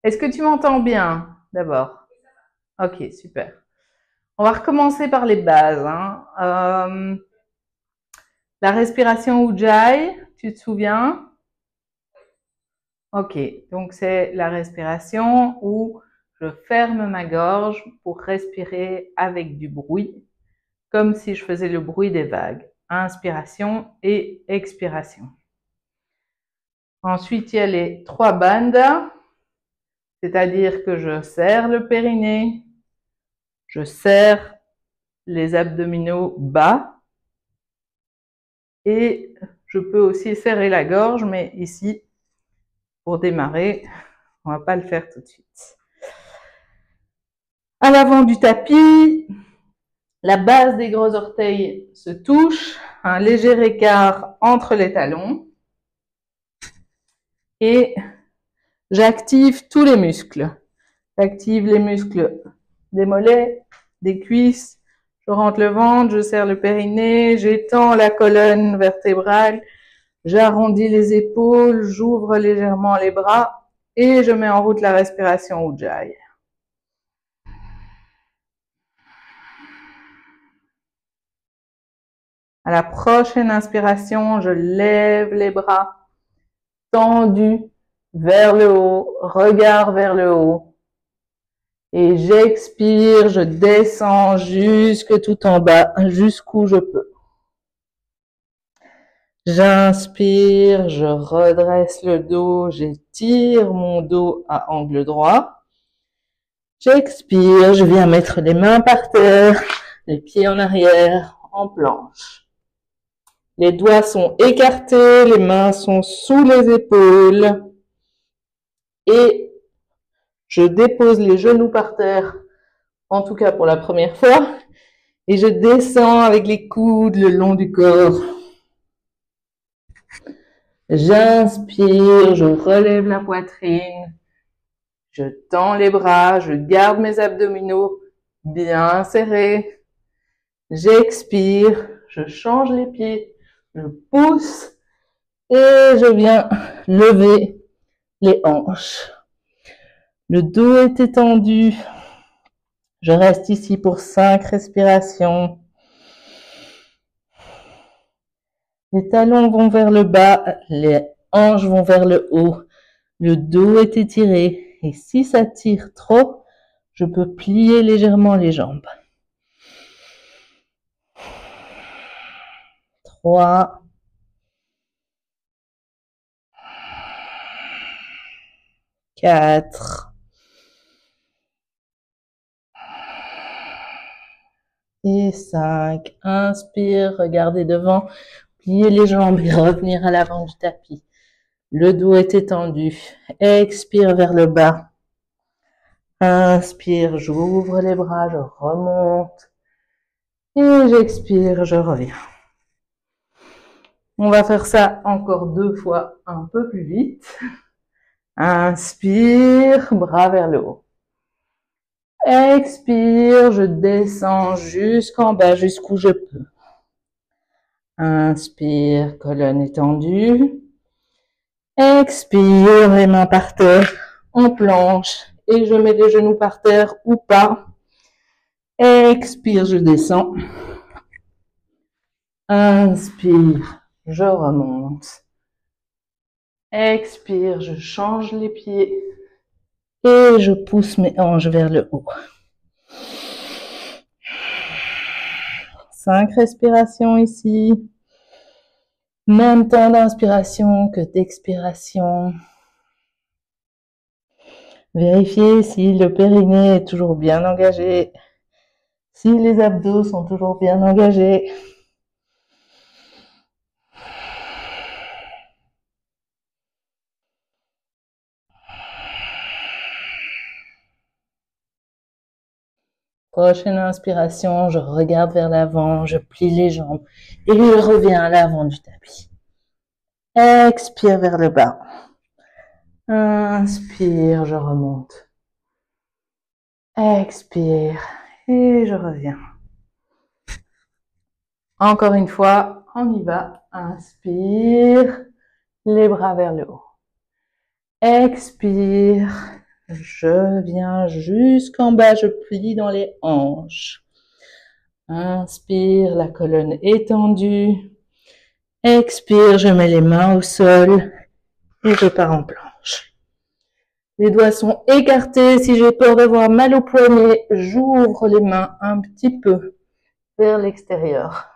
Est-ce que tu m'entends bien d'abord? Ok, super. On va recommencer par les bases, hein. La respiration Ujjayi, tu te souviens? Ok, donc c'est la respiration où je ferme ma gorge pour respirer avec du bruit, comme si je faisais le bruit des vagues. Inspiration et expiration. Ensuite, il y a les 3 bandhas, c'est-à-dire que je serre le périnée, je serre les abdominaux bas et je peux aussi serrer la gorge, mais ici, pour démarrer, on va pas le faire tout de suite. À l'avant du tapis, la base des gros orteils se touche, un léger écart entre les talons et j'active tous les muscles. J'active les muscles des mollets, des cuisses, je rentre le ventre, je serre le périnée, j'étends la colonne vertébrale, j'arrondis les épaules, j'ouvre légèrement les bras et je mets en route la respiration Ujjayi. À la prochaine inspiration, je lève les bras tendus vers le haut, regard vers le haut. Et j'expire, je descends jusque tout en bas, jusqu'où je peux. J'inspire, je redresse le dos, j'étire mon dos à angle droit. J'expire, je viens mettre les mains par terre, les pieds en arrière, en planche. Les doigts sont écartés, les mains sont sous les épaules. Et je dépose les genoux par terre, en tout cas pour la première fois. Et je descends avec les coudes le long du corps. J'inspire, je relève la poitrine. Je tends les bras, je garde mes abdominaux bien serrés. J'expire, je change les pieds, je pousse et je viens lever les hanches. Le dos est étendu. Je reste ici pour 5 respirations. Les talons vont vers le bas, les hanches vont vers le haut. Le dos est étiré et si ça tire trop, je peux plier légèrement les jambes. 3, 4 et 5. Inspire, regardez devant, pliez les jambes et revenir à l'avant du tapis. Le dos est étendu. Expire vers le bas. Inspire, j'ouvre les bras, je remonte. Et j'expire, je reviens. On va faire ça encore 2 fois un peu plus vite. Inspire, bras vers le haut. Expire, je descends jusqu'en bas, jusqu'où je peux. Inspire, colonne étendue. Expire, les mains par terre, en planche. Et je mets les genoux par terre ou pas. Expire, je descends. Inspire, je remonte. Expire, je change les pieds. Et je pousse mes hanches vers le haut. 5 respirations ici. Même temps d'inspiration que d'expiration. Vérifiez si le périnée est toujours bien engagé. Si les abdos sont toujours bien engagés. Prochaine inspiration, je regarde vers l'avant, je plie les jambes et je reviens à l'avant du tapis. Expire vers le bas. Inspire, je remonte. Expire et je reviens. Encore une fois, on y va. Inspire, les bras vers le haut. Expire, Je viens jusqu'en bas, je plie dans les hanches. Inspire, la colonne étendue. Expire, je mets les mains au sol et je pars en planche. Les doigts sont écartés. Si j'ai peur d'avoir mal au poignet, j'ouvre les mains un petit peu vers l'extérieur.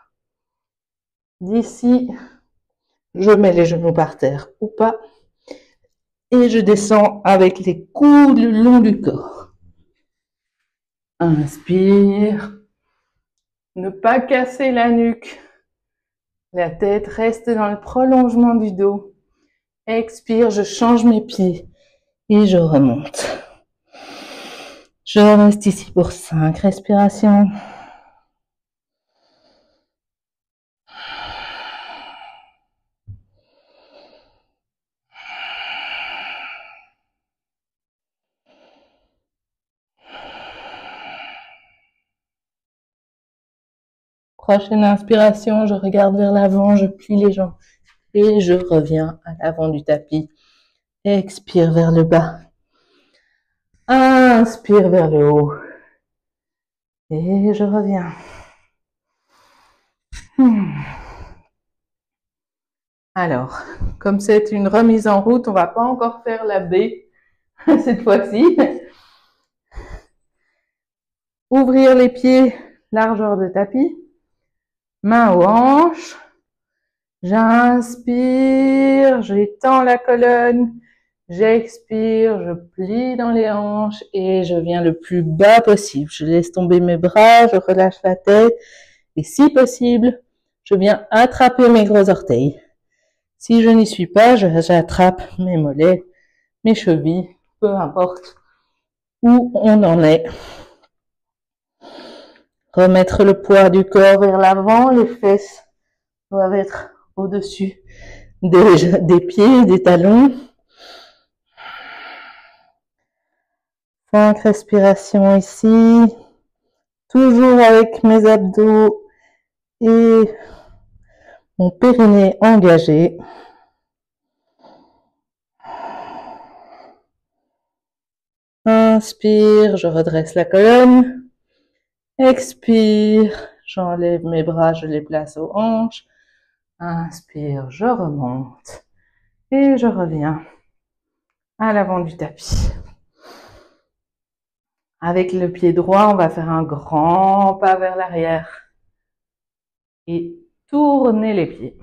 D'ici, je mets les genoux par terre ou pas. Et je descends avec les coudes le long du corps. Inspire. Ne pas casser la nuque. La tête reste dans le prolongement du dos. Expire, je change mes pieds et je remonte. Je reste ici pour 5 respirations. Prochaine inspiration, je regarde vers l'avant, je plie les jambes et je reviens à l'avant du tapis. Expire vers le bas. Inspire vers le haut. Et je reviens. Alors, comme c'est une remise en route, on va pas encore faire la baie cette fois-ci. Ouvrir les pieds, largeur de tapis. Main aux hanches. J'inspire, j'étends la colonne. J'expire, je plie dans les hanches et je viens le plus bas possible. Je laisse tomber mes bras, je relâche la tête et si possible, je viens attraper mes gros orteils. Si je n'y suis pas, j'attrape mes mollets, mes chevilles, peu importe où on en est. Remettre le poids du corps vers l'avant, les fesses doivent être au-dessus des pieds, des talons. 5 respirations ici, toujours avec mes abdos et mon périnée engagé. Inspire, je redresse la colonne. Expire, j'enlève mes bras, je les place aux hanches. Inspire, je remonte et je reviens à l'avant du tapis. Avec le pied droit, on va faire un grand pas vers l'arrière et tourner les pieds.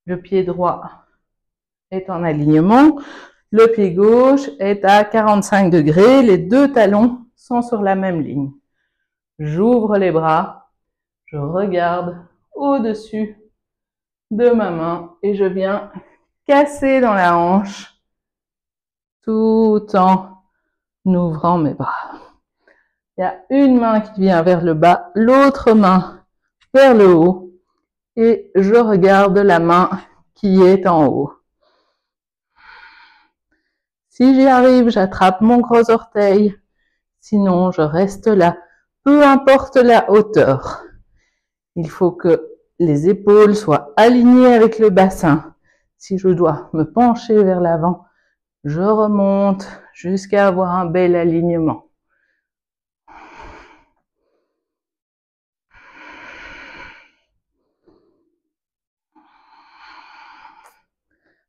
Le pied droit est en alignement, le pied gauche est à 45 degrés, les deux talons sont sur la même ligne. J'ouvre les bras, je regarde au-dessus de ma main et je viens casser dans la hanche tout en ouvrant mes bras. Il y a une main qui vient vers le bas, l'autre main vers le haut et je regarde la main qui est en haut. Si j'y arrive, j'attrape mon gros orteil. Sinon, je reste là, peu importe la hauteur. Il faut que les épaules soient alignées avec le bassin. Si je dois me pencher vers l'avant, je remonte jusqu'à avoir un bel alignement.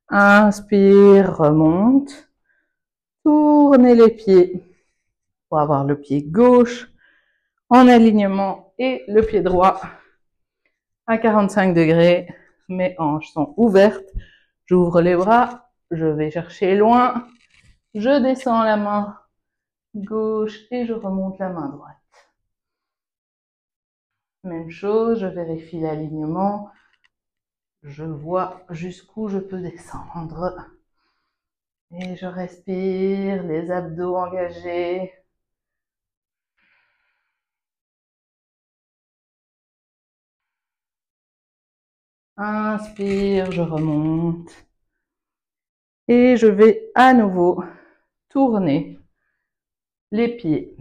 Inspire, remonte. Tournez les pieds pour avoir le pied gauche en alignement et le pied droit à 45 degrés. Mes hanches sont ouvertes. J'ouvre les bras. Je vais chercher loin. Je descends la main gauche et je remonte la main droite. Même chose, je vérifie l'alignement. Je vois jusqu'où je peux descendre. Et je respire, les abdos engagés. Inspire, je remonte. Et je vais à nouveau tourner les pieds.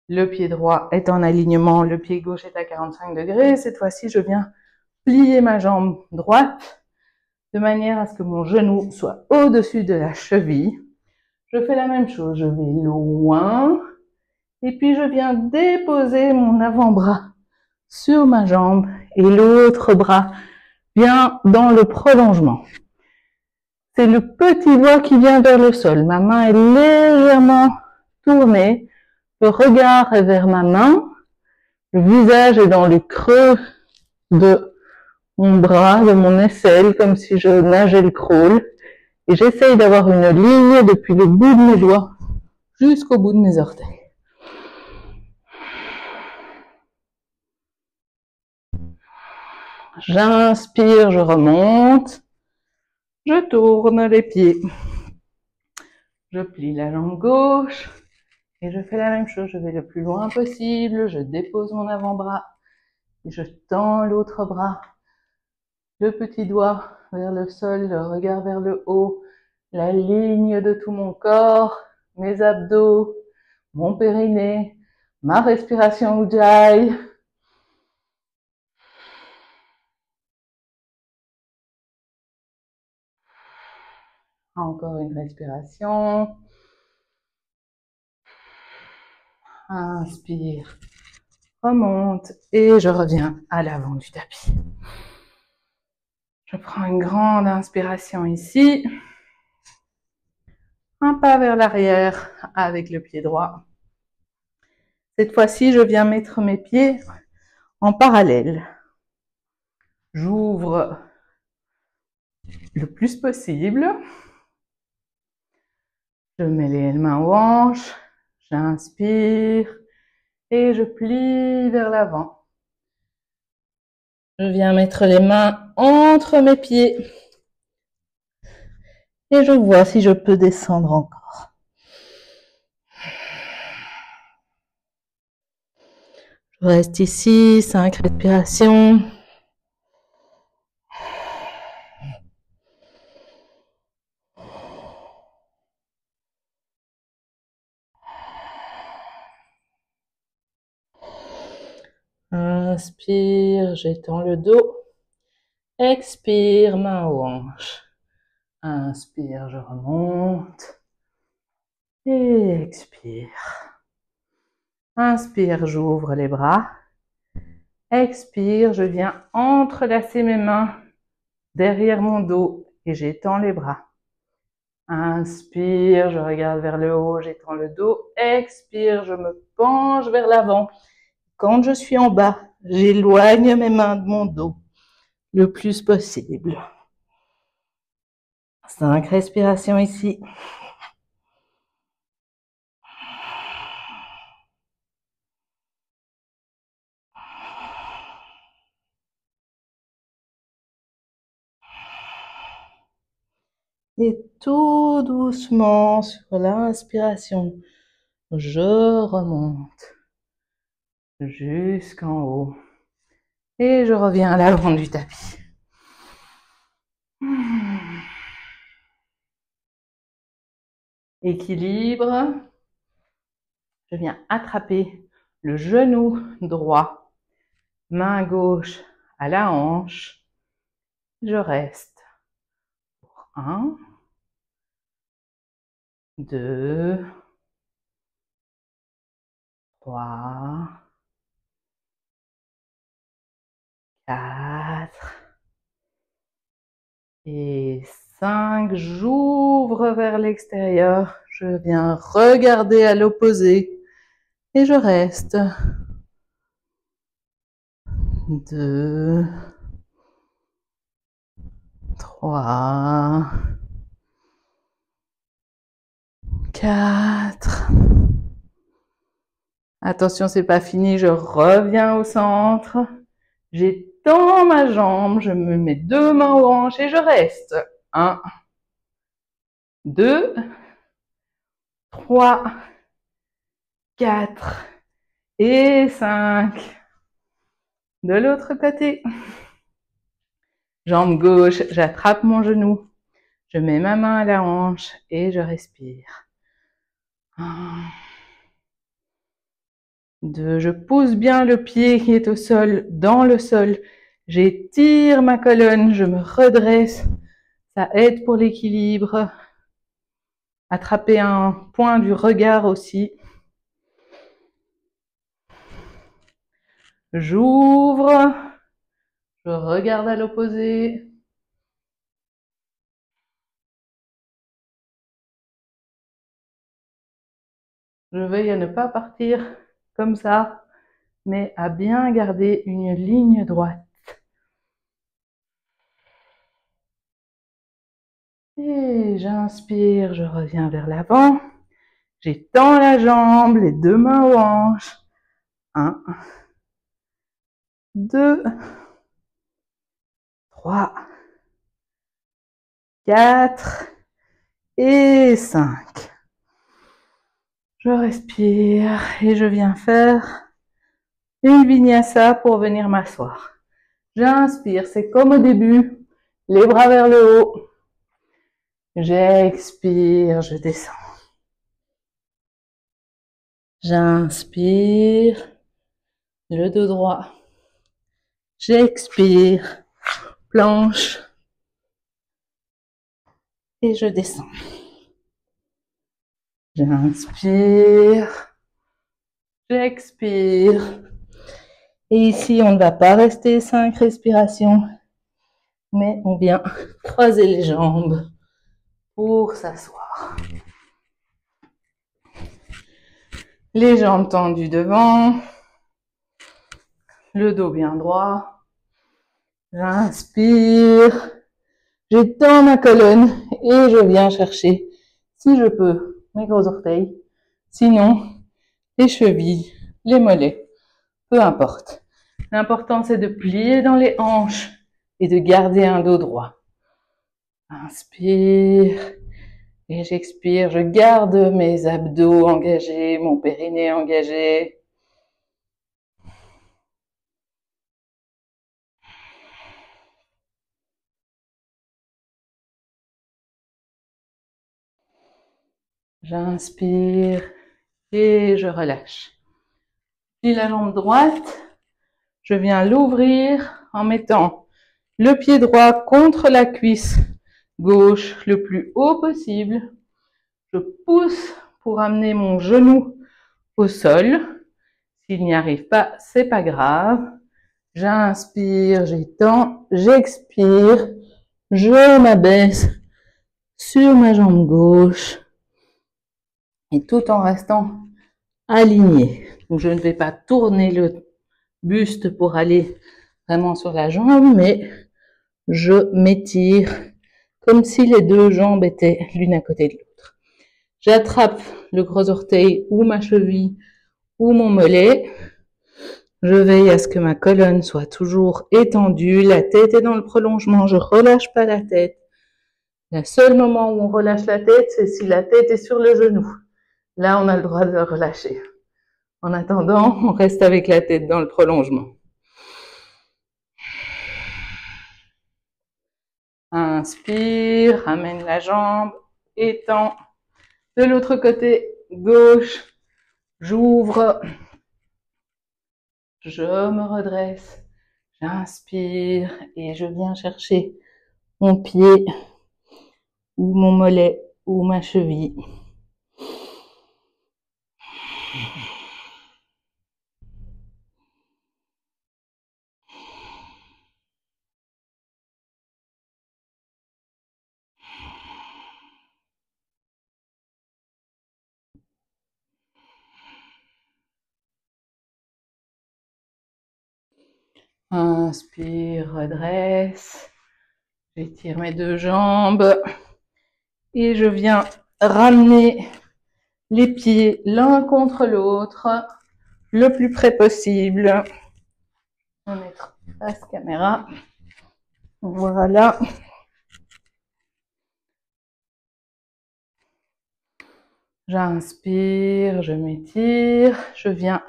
Le pied droit est en alignement, le pied gauche est à 45 degrés. Cette fois-ci, je viens plier ma jambe droite de manière à ce que mon genou soit au-dessus de la cheville. Je fais la même chose, je vais loin et puis je viens déposer mon avant-bras sur ma jambe et l'autre bras vient dans le prolongement. C'est le petit doigt qui vient vers le sol. Ma main est légèrement tournée, le regard est vers ma main, le visage est dans le creux de mon bras, de mon aisselle, comme si je nageais le crawl. Et j'essaye d'avoir une ligne depuis le bout de mes doigts jusqu'au bout de mes orteils. J'inspire, je remonte, je tourne les pieds. Je plie la jambe gauche et je fais la même chose. Je vais le plus loin possible, je dépose mon avant-bras et je tends l'autre bras. Le petit doigt vers le sol, le regard vers le haut, la ligne de tout mon corps, mes abdos, mon périnée, ma respiration Ujjayi. Encore une respiration. Inspire, remonte et je reviens à l'avant du tapis. Je prends une grande inspiration ici. Un pas vers l'arrière avec le pied droit. Cette fois-ci, je viens mettre mes pieds en parallèle. J'ouvre le plus possible. Je mets les mains aux hanches. J'inspire et je plie vers l'avant. Je viens mettre les mains entre mes pieds. Et je vois si je peux descendre encore. Je reste ici, 5 respirations. Inspire, j'étends le dos. Expire, main aux hanches. Inspire, je remonte. Et expire. Inspire, j'ouvre les bras. Expire, je viens entrelacer mes mains derrière mon dos et j'étends les bras. Inspire, je regarde vers le haut, j'étends le dos. Expire, je me penche vers l'avant. Quand je suis en bas, j'éloigne mes mains de mon dos le plus possible. 5 respirations ici. Et tout doucement sur l'inspiration, je remonte jusqu'en haut. Et je reviens à l'avant du tapis. Équilibre. Je viens attraper le genou droit, main gauche à la hanche. Je reste pour 1, 2, 3, 4 et 5. J'ouvre vers l'extérieur. Je viens regarder à l'opposé et je reste. 2, 3, 4. Attention, c'est pas fini, je reviens au centre. J'étends ma jambe, je me mets 2 mains aux hanches et je reste. 1, 2, 3, 4 et 5. De l'autre côté. Jambe gauche, j'attrape mon genou. Je mets ma main à la hanche et je respire. 1, 2, je pousse bien le pied qui est au sol, dans le sol. J'étire ma colonne, je me redresse. Ça aide pour l'équilibre. Attraper un point du regard aussi. J'ouvre. Je regarde à l'opposé. Je veille à ne pas partir comme ça, mais à bien garder une ligne droite. Et j'inspire, je reviens vers l'avant. J'étends la jambe, les deux mains aux hanches. 1, 2, 3, 4 et 5. Je respire et je viens faire une vinyasa pour venir m'asseoir. J'inspire, c'est comme au début, les bras vers le haut. J'expire, je descends. J'inspire, le dos droit. J'expire, planche. Et je descends. J'inspire, j'expire. Et ici, on ne va pas rester 5 respirations, mais on vient croiser les jambes pour s'asseoir. Les jambes tendues devant, le dos bien droit. J'inspire, j'étends ma colonne et je viens chercher, si je peux, mes gros orteils. Sinon, les chevilles, les mollets, peu importe. L'important, c'est de plier dans les hanches et de garder un dos droit. Inspire et j'expire. Je garde mes abdos engagés, mon périnée engagé. J'inspire et je relâche. Puis la jambe droite, je viens l'ouvrir en mettant le pied droit contre la cuisse gauche le plus haut possible. Je pousse pour amener mon genou au sol. S'il n'y arrive pas, c'est pas grave. J'inspire, j'étends, j'expire, je m'abaisse sur ma jambe gauche et tout en restant aligné. Donc je ne vais pas tourner le buste pour aller vraiment sur la jambe, mais je m'étire comme si les deux jambes étaient l'une à côté de l'autre. J'attrape le gros orteil ou ma cheville ou mon mollet. Je veille à ce que ma colonne soit toujours étendue, la tête est dans le prolongement, je relâche pas la tête. Le seul moment où on relâche la tête, c'est si la tête est sur le genou. Là, on a le droit de le relâcher. En attendant, on reste avec la tête dans le prolongement. Inspire, ramène la jambe, étends. De l'autre côté, gauche, j'ouvre. Je me redresse. J'inspire et je viens chercher mon pied ou mon mollet ou ma cheville. Inspire, redresse. J'étire mes deux jambes et je viens ramener les pieds l'un contre l'autre le plus près possible. On va mettre face caméra. Voilà. J'inspire, je m'étire, je viens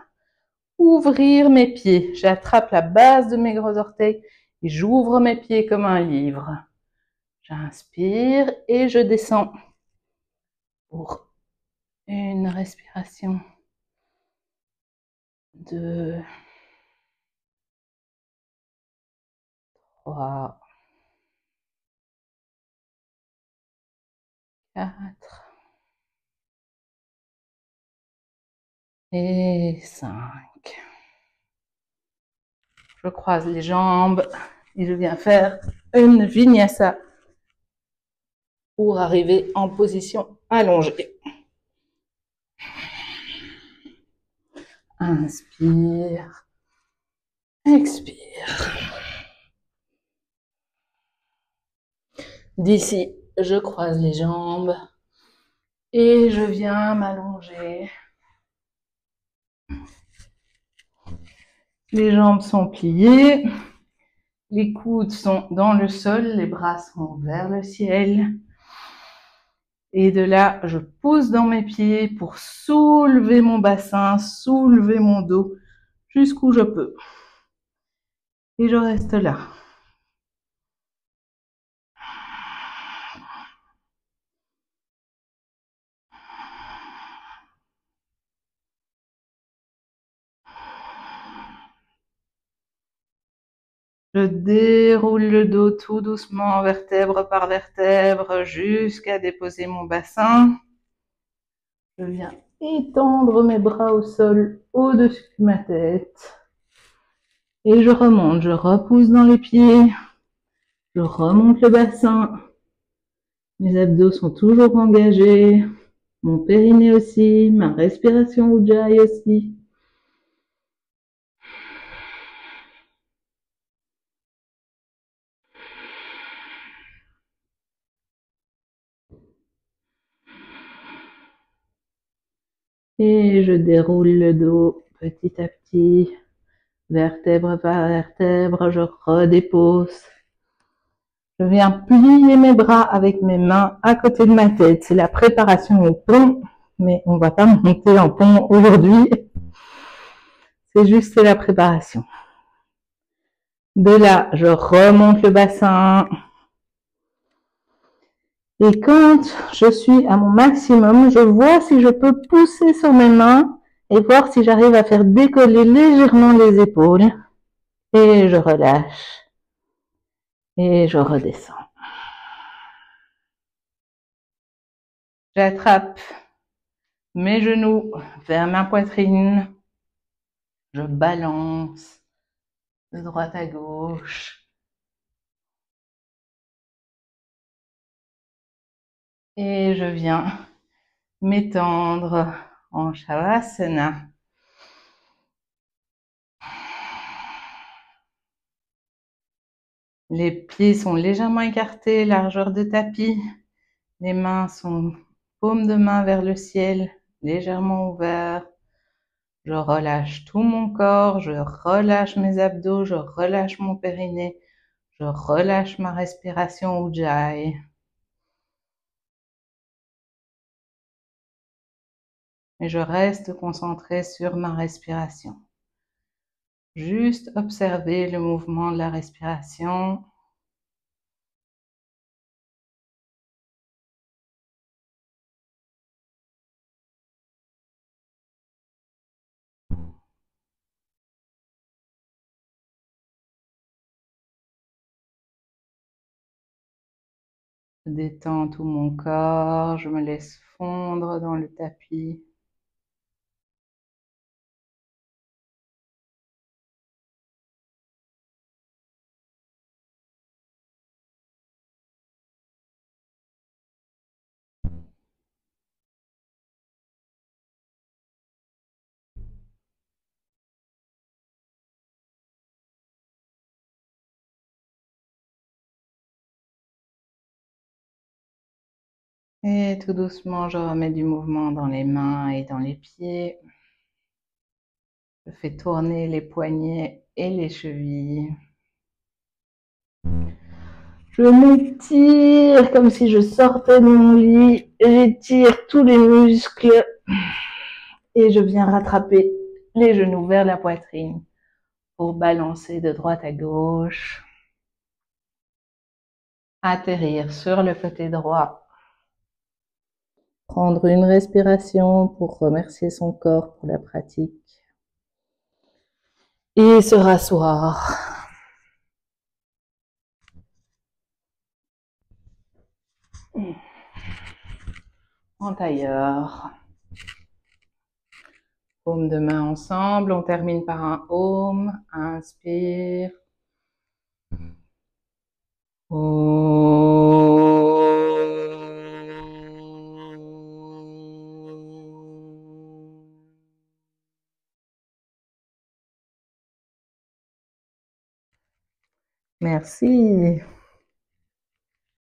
ouvrir mes pieds. J'attrape la base de mes gros orteils et j'ouvre mes pieds comme un livre. J'inspire et je descends pour une respiration. 2, 3, 4, Et 5. Je croise les jambes et je viens faire une vinyasa pour arriver en position allongée. Inspire, expire. D'ici, je croise les jambes et je viens m'allonger. Les jambes sont pliées, les coudes sont dans le sol, les bras sont vers le ciel. Et de là, je pousse dans mes pieds pour soulever mon bassin, soulever mon dos jusqu'où je peux. Et je reste là. Je déroule le dos tout doucement, vertèbre par vertèbre, jusqu'à déposer mon bassin. Je viens étendre mes bras au sol, au-dessus de ma tête. Et je remonte, je repousse dans les pieds. Je remonte le bassin. Mes abdos sont toujours engagés. Mon périnée aussi, ma respiration Ujjayi aussi. Et je déroule le dos petit à petit, vertèbre par vertèbre, je redépose. Je viens plier mes bras avec mes mains à côté de ma tête. C'est la préparation au pont, mais on ne va pas monter en pont aujourd'hui. C'est juste la préparation. De là, je remonte le bassin. Et quand je suis à mon maximum, je vois si je peux pousser sur mes mains et voir si j'arrive à faire décoller légèrement les épaules. Et je relâche. Et je redescends. J'attrape mes genoux vers ma poitrine. Je balance de droite à gauche. Et je viens m'étendre en Shavasana. Les pieds sont légèrement écartés, largeur de tapis. Les mains sont paume de main vers le ciel, légèrement ouvertes. Je relâche tout mon corps, je relâche mes abdos, je relâche mon périnée, je relâche ma respiration Ujjayi. Et je reste concentrée sur ma respiration. Juste observer le mouvement de la respiration. Je détends tout mon corps, je me laisse fondre dans le tapis. Et tout doucement, je remets du mouvement dans les mains et dans les pieds. Je fais tourner les poignets et les chevilles. Je m'étire comme si je sortais de mon lit. J'étire tous les muscles. Et je viens rattraper les genoux vers la poitrine pour balancer de droite à gauche. Atterrir sur le côté droit. Prendre une respiration pour remercier son corps pour la pratique. Et se rasseoir. En tailleur. Paume de main ensemble. On termine par un Om. Inspire. Merci.